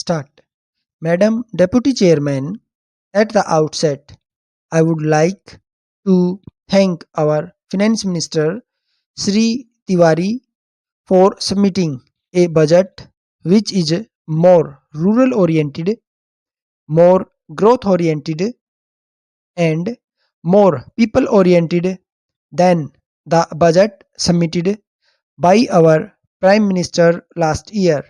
start. Madam Deputy Chairman, at the outset, I would like to thank our Finance Minister Sri Tiwari for submitting a budget which is more rural oriented, more growth oriented, and more people oriented than the budget submitted by our Prime Minister last year.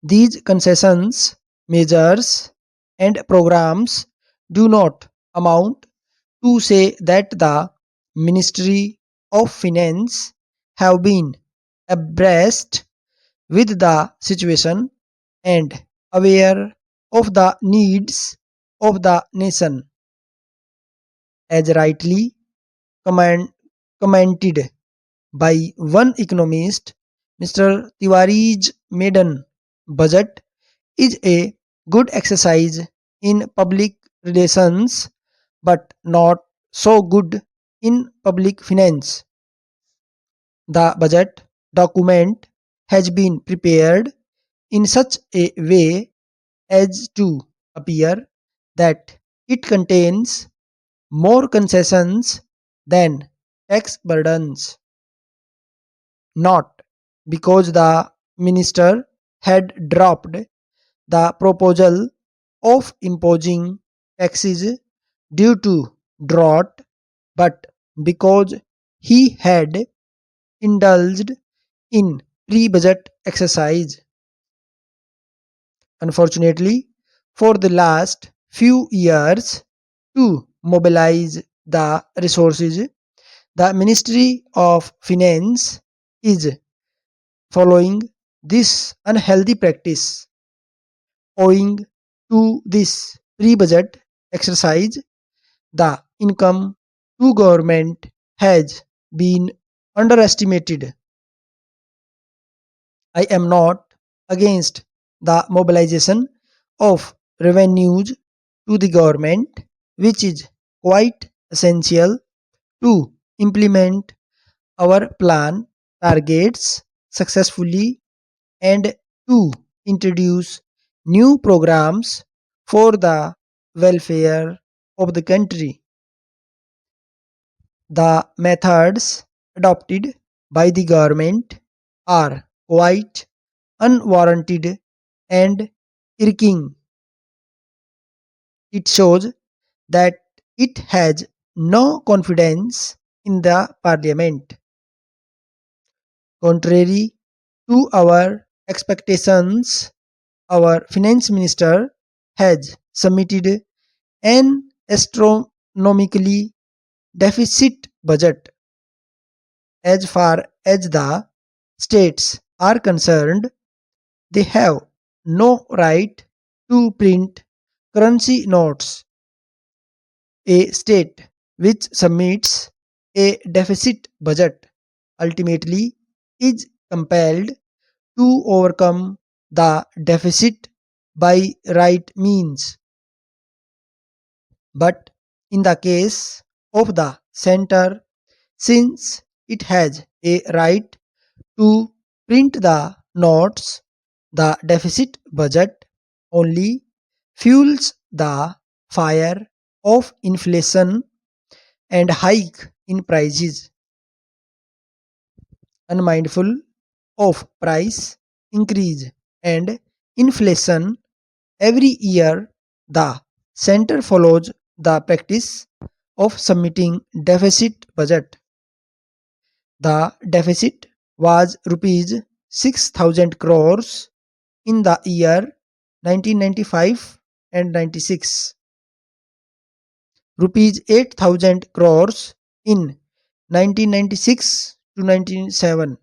These concessions, measures, and programs do not amount to say that the Ministry of Finance have been abreast with the situation and aware of the needs of the nation. As rightly comment, commented by one economist, Mr. Tiwari's maiden budget is a good exercise in public relations but not so good in public finance. The budget document has been prepared in such a way as to appear that it contains more concessions than tax burdens, not because the minister had dropped the proposal of imposing taxes due to drought, but because he had indulged in pre-budget exercise. Unfortunately, for the last few years, to mobilize the resources, the Ministry of Finance is following this unhealthy practice. Owing to this pre-budget exercise, the income to government has been underestimated. I am not against the mobilization of revenues to the government, which is quite essential to implement our plan targets successfully and to introduce new programs for the welfare of the country. The methods adopted by the government are quite unwarranted and irking. It shows that it has no confidence in the parliament. Contrary to our expectations, our finance minister has submitted an astronomically deficit budget. As far as the states are concerned, they have no right to print currency notes. A state which submits a deficit budget ultimately is compelled to overcome the deficit by right means. But in the case of the center, since it has a right to print the notes, the deficit budget only fuels the fire of inflation and hike in prices. Unmindful of price increase and inflation every year, the center follows the practice of submitting deficit budget. The deficit was rupees 6,000 crores in the year 1995 and 96, rupees 8,000 crores in 1996 to 1997,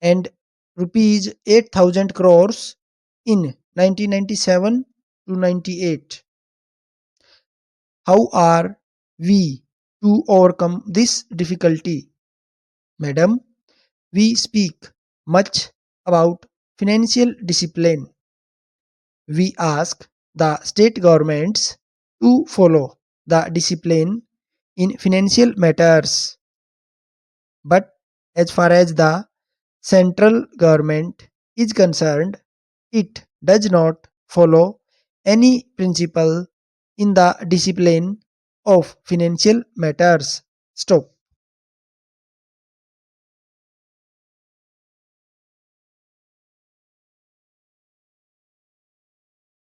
and rupees 8,000 crores in 1997 to 98. How are we to overcome this difficulty? Madam, we speak much about financial discipline. We ask the state governments to follow the discipline in financial matters. But as far as the central government is concerned, It does not follow any principle in the discipline of financial matters. Stop.